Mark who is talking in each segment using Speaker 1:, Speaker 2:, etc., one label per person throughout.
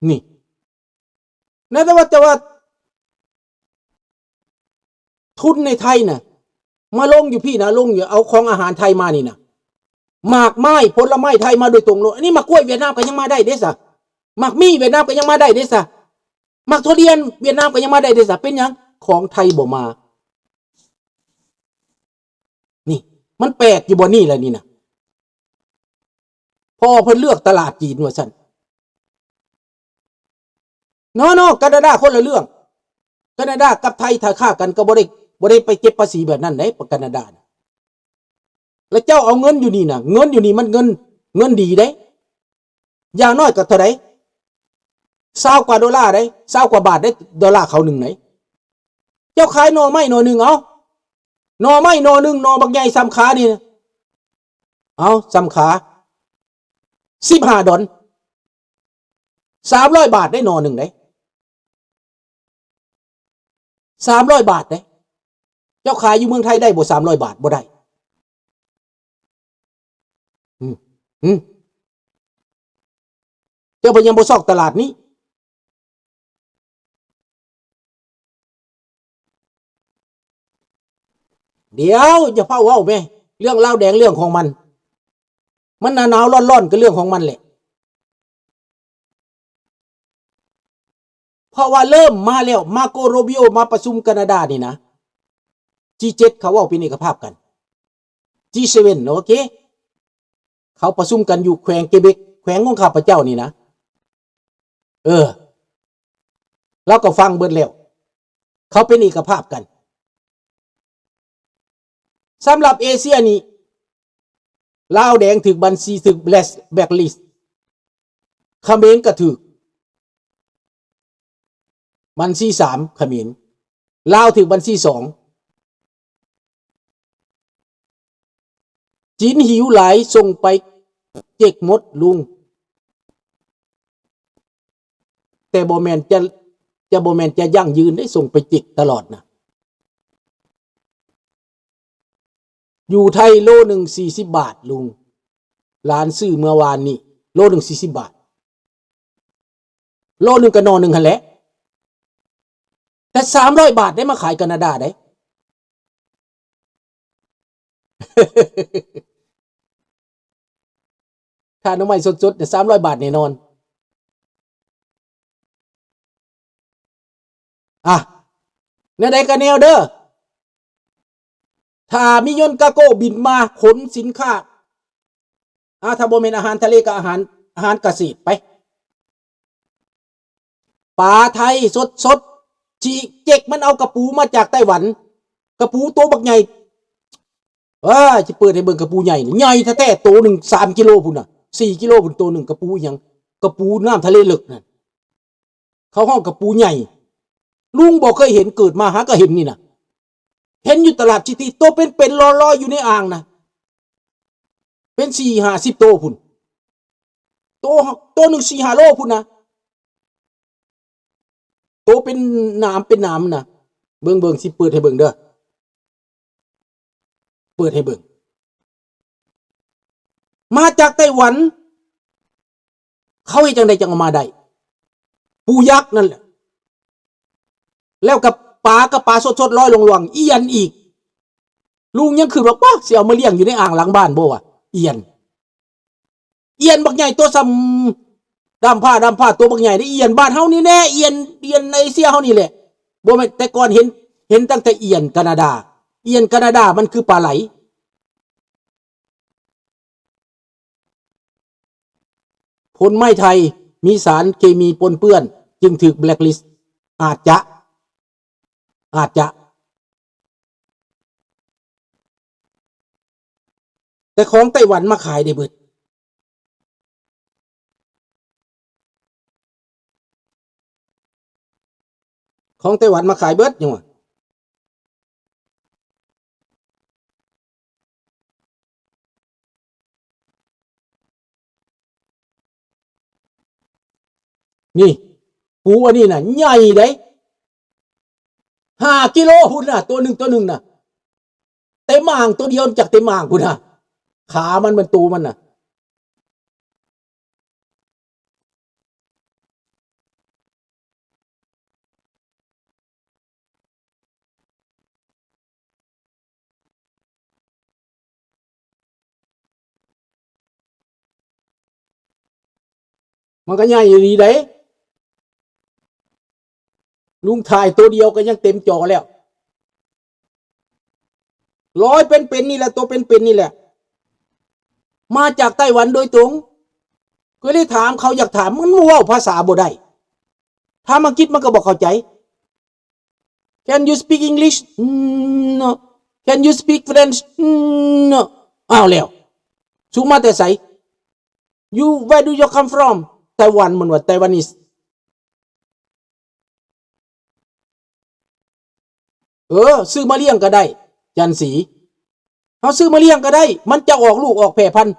Speaker 1: นี่นะแต่ว่าทุนในไทยน่ะมาลงอยู่พี่นะลงอยู่เอาของอาหารไทยมานี่นะหมากไม้ผลไม้ไทยมาโดยตรงเลยอันนี้หมากกล้วยเวียดนามก็ยังมาได้เด้ซะหมากมี่เวียดนามก็ยังมาได้เด้ซะหมากทุเรียนเวียดนามก็ยังมาได้เด้ซะเป็นยังของไทยบ่มานี่มันแปลกอยู่บ่นี่แหละนี่นะพอเพิ่นเลือกตลาดจีนว่าซั่นเนาะแคนาดาคนละเรื่องแคนาดากับไทยถ้าค่ากันก็บ่ได้ไปเก็บภาษีแบบนั้นเด้แคนาดาแล้วเจ้าเอาเงินอยู่นี่น่ะเงินอยู่นี่มันเงินดีเด้อย่างน้อยก็เท่าไหร่20 กว่าดอลลาร์ได้20 กว่าบาทได้ดอลลาร์เขาหนึ่งไหนเจ้าขายหน่อไม้หน่อหนึ่งเอาหน่อไม้หน่อหนึ่งหน่อบักใหญ่ซ้ำขานี่เอาซ้ำขา15 ดอล300 บาทได้หน่อหนึ่งได้300 บาทได้เจ้าขายอยู่เมืองไทยได้บ่300 บาทบ่ได้เจ้าพยังบ่ซอกตลาดนี้เดี๋ยวอย่าเฝ้าเว้าแม่เรื่องเล่าแดงเรื่องของมันหนาวๆร้อนๆก็เรื่องของมันแหละเพราะว่าเริ่มมาแล้วมาโกโรบิโอมาประชุมแคนาดานี่นะ G7 เขาเว้าเป็นเอกภาพกัน G7 โอเคเขาประชุมกันอยู่แขวงเกเบกแขวงของข้าพเจ้านี่นะเราก็ฟังเบิดแล้วเขาเป็นเอกภาพกันสำหรับเอเชียนี่ลาวแดงถึกบัญชีถึกแบล็คลิสต์เขมรก็ถึกบัญชี3เขมรลาวถึกบัญชี2จีนหิวหลายส่งไปเจ็กมดลุงแต่บ่แม่นจะบ่แม่นจะยั่งยืนได้ส่งไปจิกตลอดนะอยู่ไทยโลนึง40 บาทลุงร้านซื้อเมื่อวานนี้โลนึง40 บาทโลนึงก็นอนึงหั่นแหละแต่300 บาทได้มาขายแคนาดาได้ ค่าน้ำมันสดๆเนี่ย300 บาทแน่นอนแนวใดก็แนวเด้อถ้ามียนต์กาโก้บินมาขนสินค้าถ้าบ่แม่นอาหารทะเลก็อาหารเกษตรไปปลาไทยสดจีเจ๊กมันเอากระปูมาจากไต้หวันกระปูตัวบักใหญ่จะเปิดให้เบิ่งกระปูใหญ่ใหญ่แท้ๆตัวนึง3 กิโลพุ่นน่ะ4 กิโลพุ่นตัวนึงกระปูหยังกระปูน้ำทะเลลึกนั่นเขาห้องกระปูใหญ่ลุงบ่เคยเห็นเกิดมาหาก็เห็นนี่น่ะเห็นอยู่ตลาดชิตีตัวเป็นๆลอยๆอยู่ในอ่างนะเป็น4-50 ตัวพุ่นตัวนึง4-5 โลพุ่นนะตัวเป็นน้ำนะเบิ่งสิเปิดให้เบิ่งเด้อเปิดให้เบิ่งมาจากไต้หวันเขาเฮ็ดจังไดจังเอามาได้ปูยักษ์นั่นแหละแล้วกับปลาสดๆลอยลงๆเอียนอีกลุงยังคือบอกว่าสิเอามาเลี้ยงอยู่ในอ่างหลังบ้านบ่วะเอียนบักใหญ่ตัวซ้ำดำผ้าตัวบักใหญ่ได้เอียนบ้านเฮานี่แน่เอียนในเอเชียเฮานี่แหละบ่แม่นแต่ก่อนเห็นตั้งแต่เอียนแคนาดามันคือปลาไหลผลไม้ไทยมีสารเคมีปนเปื้อนจึงถูกแบล็คลิสต์อาจจะแต่ของไต้หวันมาขายได้เบิดของไต้หวันมาขายเบิดยังวะนี่ปูอันนี้น่ะใหญ่เด้5 กิโลพุ่นน่ะตัวหนึ่งน่ะเต็มอ่างตัวเดียวจากเต็มอ่างพุ่นน่ะขามันตูมันน่ะ มันก็ใหญ่อยู่ดีเด้ลุงถ่ายตัวเดียวก็ยังเต็มจอแล้วร้อยเป็นนี่แหละตัวเป็นนี่แหละมาจากไต้หวันโดยตรงก็เลยถามเขาอยากถามมันว่าภาษาบ่ได้ถ้ามันคิดมันก็บอกเข้าใจ Can you speak English no Can you speak French no อ้าวแล้วสุมาแต่ไส You where do you come from ไต้หวันมันว่าไต้หวัน is ซื้อมาเลี้ยงก็ได้จันสีเขาซื้อมาเลี้ยงก็ได้มันจะออกลูกออกแพร่พันธุ์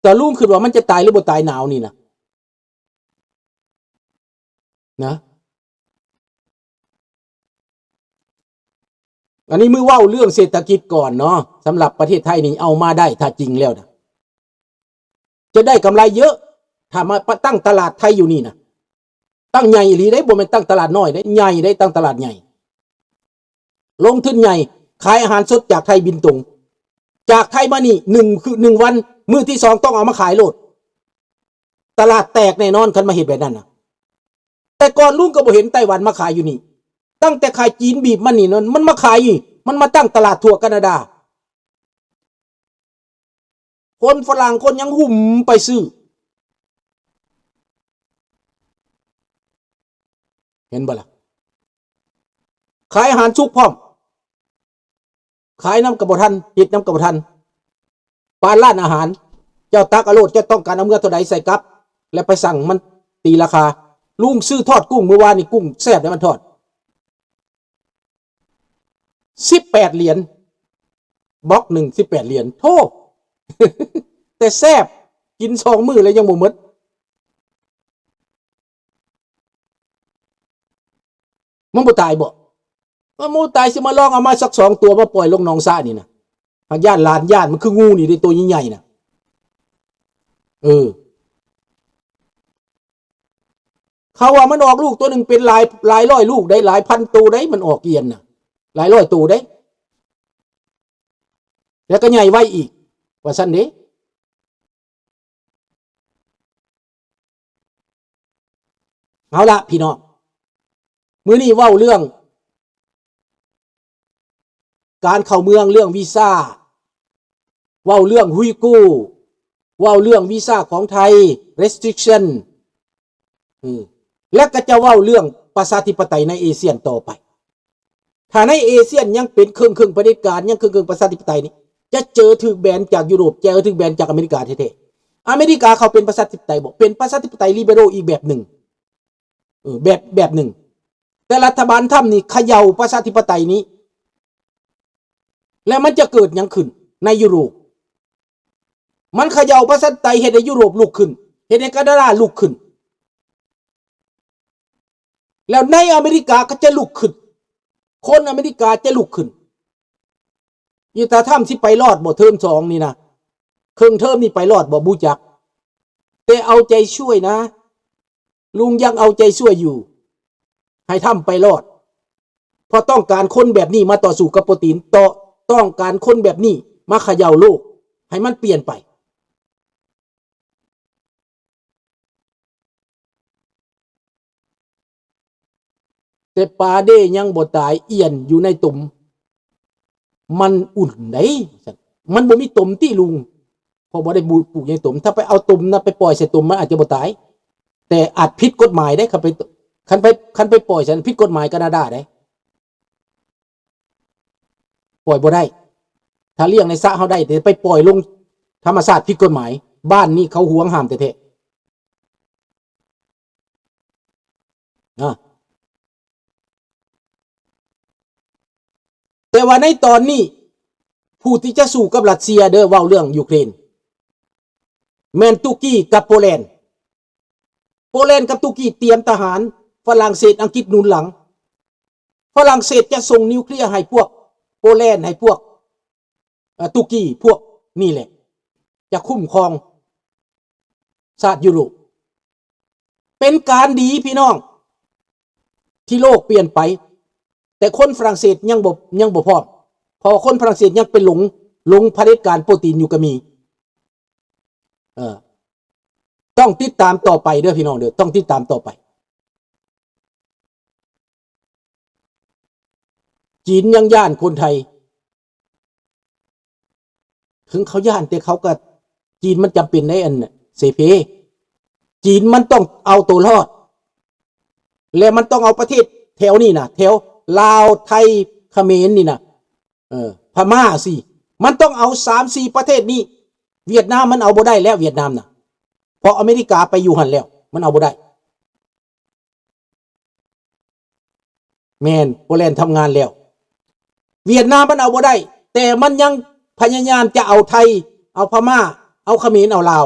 Speaker 1: แต่ลุงคิดว่ามันจะตายหรือบ่ตายหนาวนี่นะอันนี้มือว่าเรื่องเศรษฐกิจก่อนเนาะสำหรับประเทศไทยนี่เอามาได้ถ้าจริงแล้วนะจะได้กำไรเยอะถ้ามาตั้งตลาดไทยอยู่นี่นะตั้งใหญ่หรือได้บ่แม่นตั้งตลาดน้อยได้ใหญ่ได้ตั้งตลาดใหญ่ลงทุนใหญ่ขายอาหารสดจากไทยบินตรงจากไทยมานี่1 วันมื้อที่2ต้องเอามาขายโลดตลาดแตกแน่นอนคันมาเฮ็ดแบบนั้นนะแต่ก่อนลุงก็บ่เห็นไต้หวันมาขายอยู่นี่ตั้งแต่ขายจีนบีบมันนี่มันมาขายอยู่มันมาตั้งตลาดทั่วแคนาดาคนฝรั่งคนยังหุ่มไปซื้อเห็นบ่ล่ะขายอาหารชุกพร้อมขายน้ำกระบอกทันเฮ็ดน้ำกระบอกทันปานร้านอาหารเจ้าตักอโลดจะต้องการเอาเมื่อเท่าใดใส่กับแล้วไปสั่งมันตีราคาลุงซื้อทอดกุ้งเมื่อวานนี่กุ้งแซ่บได้มันทอด18 เหรียญบล็อก1 18 เหรียญโธ่ แต่แซ่บกิน2 มื้อแล้วยังบ่หมดมันบ่ตายบ่มันบ่ตายสิมาลองเอามาสัก2 ตัวมาปล่อยลงหนองสระนี่นะหากย่านลานย่านมันคืองูนี่ได้ตัวใหญ่ๆน่ะเขาว่ามันออกลูกตัวหนึ่งเป็นหลายร้อยลูกได้หลายพันตัวได้มันออกเกียนน่ะหลายร้อยตัวได้แล้วก็ใหญ่ไว้อีกว่าซั่นเด้เอาละพี่น้องมื้อนี้เว้าเรื่องการเข้าเมืองเรื่องวีซ่าเว้าเรื่องฮุยกู้เว้าเรื่องวีซ่าของไทย restriction และก็จะเว้าเรื่องประชาธิปไตยในเอเชียต่อไปถ้าในเอเชียยังเป็นครึ่งเผด็จการยังครึ่งประชาธิปไตยนี่จะเจอถูกแบนจากยุโรปเจอถูกแบนจากอเมริกาแท้ๆอเมริกาเขาเป็นประชาธิปไตยบอกเป็นประชาธิปไตยลิเบโรอีกแบบหนึ่งแบบหนึ่งแต่รัฐบาลทำนี่เขย่าประชาธิปไตยนี้แล้วมันจะเกิดยังขึ้นในยุโรปมันเขย่าประชาธิปไตยเฮ็ดให้ยุโรปลุกขึ้นเฮ็ดให้แคนาดาลุกขึ้นแล้วในอเมริกาก็จะลุกขึ้นคนอเมริกาจะลุกขึ้นอีตาถ้ำที่ไปรอดบ่เทอม2นี่นะครึ่งเทอมนี่ไปรอดบ่บูจักแต่เอาใจช่วยนะลุงยังเอาใจช่วยอยู่ให้ถ้ำไปรอดเพราะต้องการคนแบบนี้มาต่อสู้กับโปรตีนต้องการคนแบบนี้มาเขย่าโลกให้มันเปลี่ยนไปแต่ปลาเด้ยังบ่ตายเอียนอยู่ในตุ่มมันอุ่นไหนมันบ่มีตุ่มที่ลุงพอบ่ได้ปลูกในตุ่มถ้าไปเอาตุ่มนะไปปล่อยใส่ตุ่มมันอาจจะบ่ตายแต่อาจผิดกฎหมายได้คันไปปล่อยใส่ผิดกฎหมายแคนาดาได้ปล่อยบ่ได้ถ้าเลี้ยงในสระเฮาได้แต่ไปปล่อยลงธรรมชาติผิดกฎหมายบ้านนี้เขาหวงห้ามแท้ๆแต่ว่าในตอนนี้ผู้ที่จะสู้กับรัสเซียเด้อเว้าเรื่องยูเครนแมนตุกี้กับโปแลนด์กับตุกี้เตรียมทหารฝรั่งเศสอังกฤษหนุนหลังฝรั่งเศสจะส่งนิวเคลียร์ให้พวกโปแลนด์ให้พวกตุกี้พวกนี่แหละจะคุ้มครองชาติยุโรปเป็นการดีพี่น้องที่โลกเปลี่ยนไปแต่คนฝรั่งเศสยังบ่พร้อมพอคนฝรั่งเศสยังเป็นหลงเผด็จการโปรตีนอยู่ก็มีต ต้องติดตามต่อไปเด้อพี่น้องเด้อต้องติดตามต่อไปจีนยังย่านคนไทยถึงเขาย่านแต่เขาก็จีนมันจำเป็นในอันเสเพจีนมันต้องเอาตัวรอดและมันต้องเอาประเทศแถวนี้นะแถวลาวไทยเขมรนี่นะพม่าสิมันต้องเอา3-4ประเทศนี้เวียดนามมันเอาบ่ได้แล้วเวียดนามนะเพราะอเมริกาไปอยู่หันแล้วมันเอาบ่ได้แมนโปแลนด์ทำงานแล้วเวียดนามมันเอาบ่ได้แต่มันยังพยายามจะเอาไทยเอาพม่าเอาเขมรเอาลาว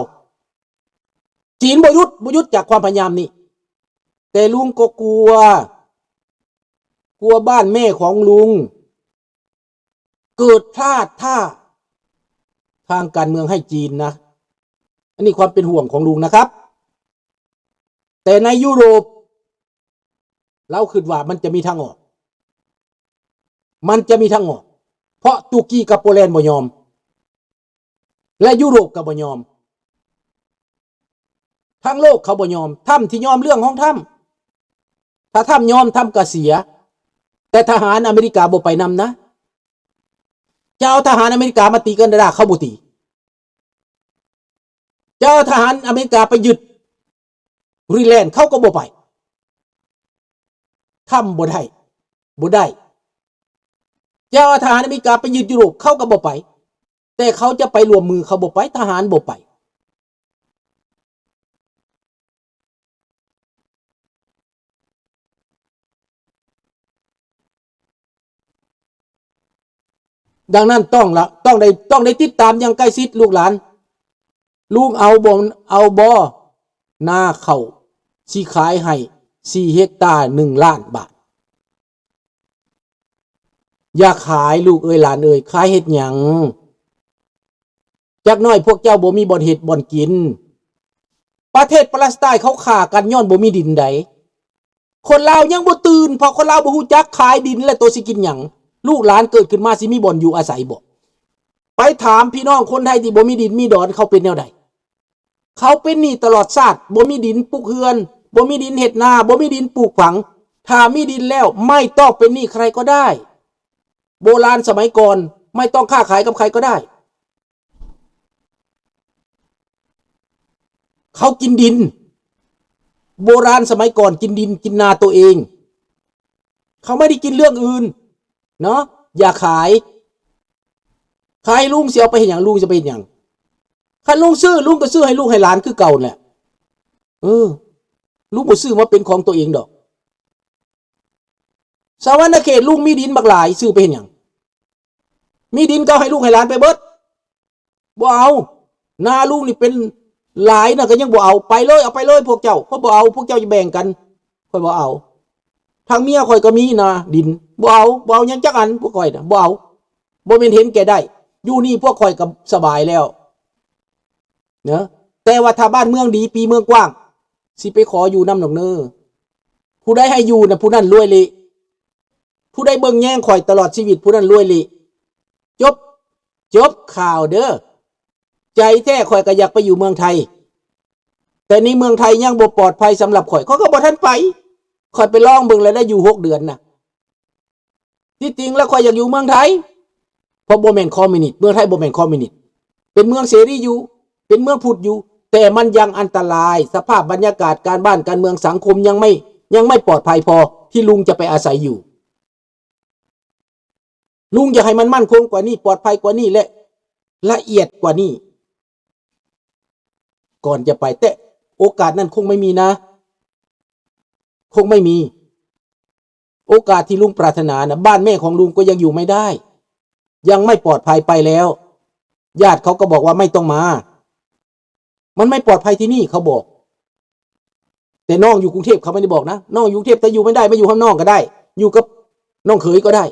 Speaker 1: จีนบ่หยุดจากความพยายามนี้แต่ลุงก็กลัวบ้านแม่ของลุงเกิดพลาดท่าทางการเมืองให้จีนนะอันนี้ความเป็นห่วงของลุงนะครับแต่ในยุโรปเราคิดว่ามันจะมีทางออกเพราะตุรกีกับโปแลนด์บ่ยอมและยุโรปก็บ่ยอมทั้งโลกเขาบ่ยอมถ้ำที่ยอมเรื่องของถ้ำถ้าถ้ำยอมถ้ำก็เสียแต่ทหารอเมริกาบ่ไปนำนะจะเอาทหารอเมริกามาตีกันได้เขาบ่ตีจะเอาทหารอเมริกาไปยึดกรีนแลนด์เขาก็บ่ไปถ้ำบ่ได้จะเอาทหารอเมริกาไปยึดยุโรปเขาก็บ่ไปแต่เขาจะไปรวมมือเขาบ่ไปทหารบ่ไปดังนั้นต้องได้ติดตามอย่างใกล้ชิดลูกหลานลุงเอาบ่นาเขาสิขายให้4 เฮกตาร์1 ล้านบาทอย่าขายลูกเอ้ยหลานเอ้ยขายเฮ็ดหยังจักน้อยพวกเจ้าบ่มีบ่อนเฮ็ดบ่อนกินประเทศปาเลสไตน์เขาฆ่ากันย้อนบ่มีดินใดคนลาวยังบ่ตื่นเพราะคนลาวบ่ฮู้จักขายดินและตัวสิกินหยังลูกหลานเกิดขึ้นมาสิมีบ่อนอยู่อาศัยบ่ไปถามพี่น้องคนไทยที่บ่มีดินมีดอนเขาเป็นแนวใดเขาเป็นหนี้ตลอดชาติบ่มีดินปลูกเรือนบ่มีดินเฮ็ดนาบ่มีดินปลูกฝังถ้ามีดินแล้วไม่ต้องเป็นหนี้ใครก็ได้โบราณสมัยก่อนไม่ต้องค้าขายกับใครก็ได้เขากินดินโบราณสมัยก่อนกินดินกินนาตัวเองเขาไม่ได้กินเรื่องอื่นเนาะอย่าขายลุงเสียไปเห็นอย่างลุงจะไปเห็นอย่างถ้าลุงซื้อลุงก็ซื้อให้ลูกให้หลานคือเก่าแหละลุงบ่ซื้อมาเป็นของตัวเองดอกสวรรณเขตลุงมีดินบักหลายซื้อไปเห็นอย่างมีดินก็ให้ลูกให้หลานไปเบิดบ่เอานาลุงนี่เป็นหลายนะก็ยังบ่เอาไปเลยเอาไปเลยพวกเจ้าเพราะบ่เอาพวกเจ้าจะแบ่งกันค่อยบ่เอาทางเมียข่อยก็มีนาดินบ่เอายังจักอันพวกข่อยน่ะบ่เอาบ่แม่นเห็นแก่ได้อยู่นี่พวกข่อยก็สบายแล้วเนาะแต่ว่าถ้าบ้านเมืองดีปีเมืองกว้างสิไปขออยู่นำดอกเน้อผู้ใดให้อยู่น่ะผู้นั้นรวยเลยผู้ใดเบิ่งแย่งข่อยตลอดชีวิตผู้นั้นรวยเลยจบข่าวเด้อใจแท้ข่อยก็อยากไปอยู่เมืองไทยแต่ในเมืองไทยยังบ่ปลอดภัยสำหรับข่อยเขาก็บ่ทันไปข่อยไปลองเบิ่งแล้วได้อยู่6 เดือนน่ะที่จริงแล้วข่อยอยากอยู่เมืองไทยเพราะบ่แม่นคอมมิวนิสต์เมืองไทยบ่แม่นคอมมิวนิสต์เป็นเมืองเสรีอยู่เป็นเมืองพุทธอยู่แต่มันยังอันตรายสภาพบรรยากาศการบ้านการเมืองสังคมยังไม่ปลอดภัยพอที่ลุงจะไปอาศัยอยู่ลุงอยากให้มันมั่นคงกว่านี้ปลอดภัยกว่านี้และละเอียดกว่านี้ก่อนจะไปแต่โอกาสนั้นคงไม่มีนะคงไม่มีโอกาสที่ลุงปรารถนานะบ้านแม่ของลุงก็ยังอยู่ไม่ได้ยังไม่ปลอดภัยไปแล้วญาติเขาก็บอกว่าไม่ต้องมามันไม่ปลอดภัยที่นี่เขาบอกแต่น้องอยู่กรุงเทพเขาไม่ได้บอกนะน้องอยู่กรุงเทพแต่อยู่ไม่ได้ไม่อยู่ข้างนอกก็ได้อยู่กับน้องเขยก็ได้